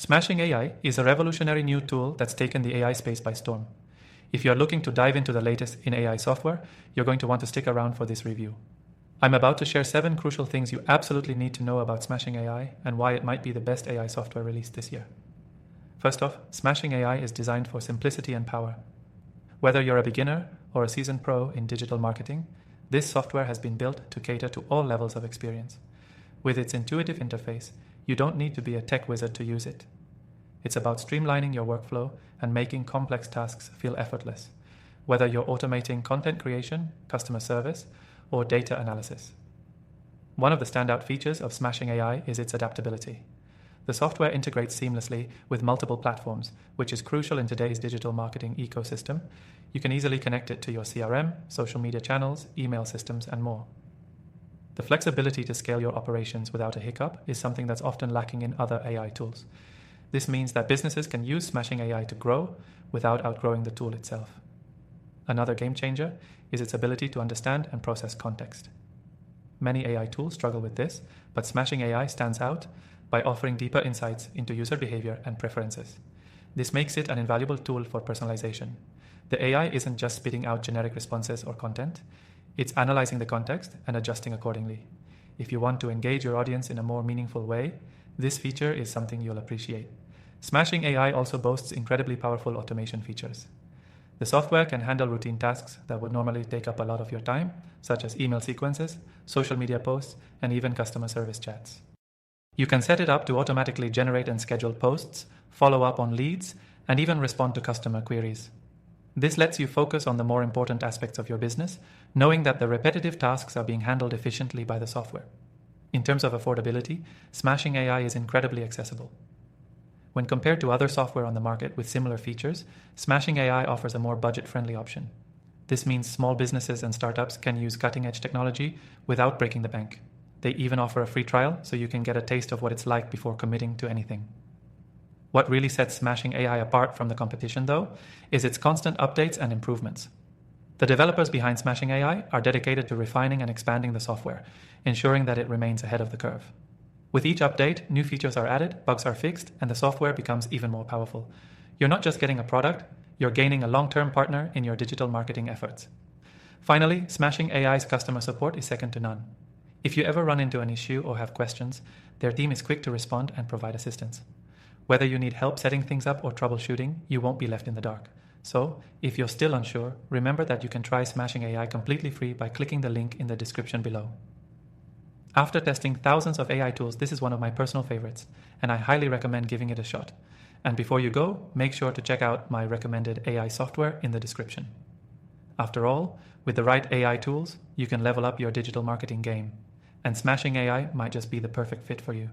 Smashing AI is a revolutionary new tool that's taken the AI space by storm. If you're looking to dive into the latest in AI software, you're going to want to stick around for this review. I'm about to share 7 crucial things you absolutely need to know about Smashing AI and why it might be the best AI software released this year. First off, Smashing AI is designed for simplicity and power. Whether you're a beginner or a seasoned pro in digital marketing, this software has been built to cater to all levels of experience. With its intuitive interface, you don't need to be a tech wizard to use it. It's about streamlining your workflow and making complex tasks feel effortless, whether you're automating content creation, customer service, or data analysis. One of the standout features of Smashing AI is its adaptability. The software integrates seamlessly with multiple platforms, which is crucial in today's digital marketing ecosystem. You can easily connect it to your CRM, social media channels, email systems, and more. The flexibility to scale your operations without a hiccup is something that's often lacking in other AI tools. This means that businesses can use Smashing AI to grow without outgrowing the tool itself. Another game changer is its ability to understand and process context. Many AI tools struggle with this, but Smashing AI stands out by offering deeper insights into user behavior and preferences. This makes it an invaluable tool for personalization. The AI isn't just spitting out generic responses or content, it's analyzing the context and adjusting accordingly. If you want to engage your audience in a more meaningful way, this feature is something you'll appreciate. Smashing AI also boasts incredibly powerful automation features. The software can handle routine tasks that would normally take up a lot of your time, such as email sequences, social media posts, and even customer service chats. You can set it up to automatically generate and schedule posts, follow up on leads, and even respond to customer queries. This lets you focus on the more important aspects of your business, knowing that the repetitive tasks are being handled efficiently by the software. In terms of affordability, Smashing AI is incredibly accessible. When compared to other software on the market with similar features, Smashing AI offers a more budget-friendly option. This means small businesses and startups can use cutting-edge technology without breaking the bank. They even offer a free trial so you can get a taste of what it's like before committing to anything. What really sets Smashing AI apart from the competition, though, is its constant updates and improvements. The developers behind Smashing AI are dedicated to refining and expanding the software, ensuring that it remains ahead of the curve. With each update, new features are added, bugs are fixed, and the software becomes even more powerful. You're not just getting a product, you're gaining a long-term partner in your digital marketing efforts. Finally, Smashing AI's customer support is second to none. If you ever run into an issue or have questions, their team is quick to respond and provide assistance. Whether you need help setting things up or troubleshooting, you won't be left in the dark. So, if you're still unsure, remember that you can try Smashing AI completely free by clicking the link in the description below. After testing thousands of AI tools, this is one of my personal favorites, and I highly recommend giving it a shot. And before you go, make sure to check out my recommended AI software in the description. After all, with the right AI tools, you can level up your digital marketing game, and Smashing AI might just be the perfect fit for you.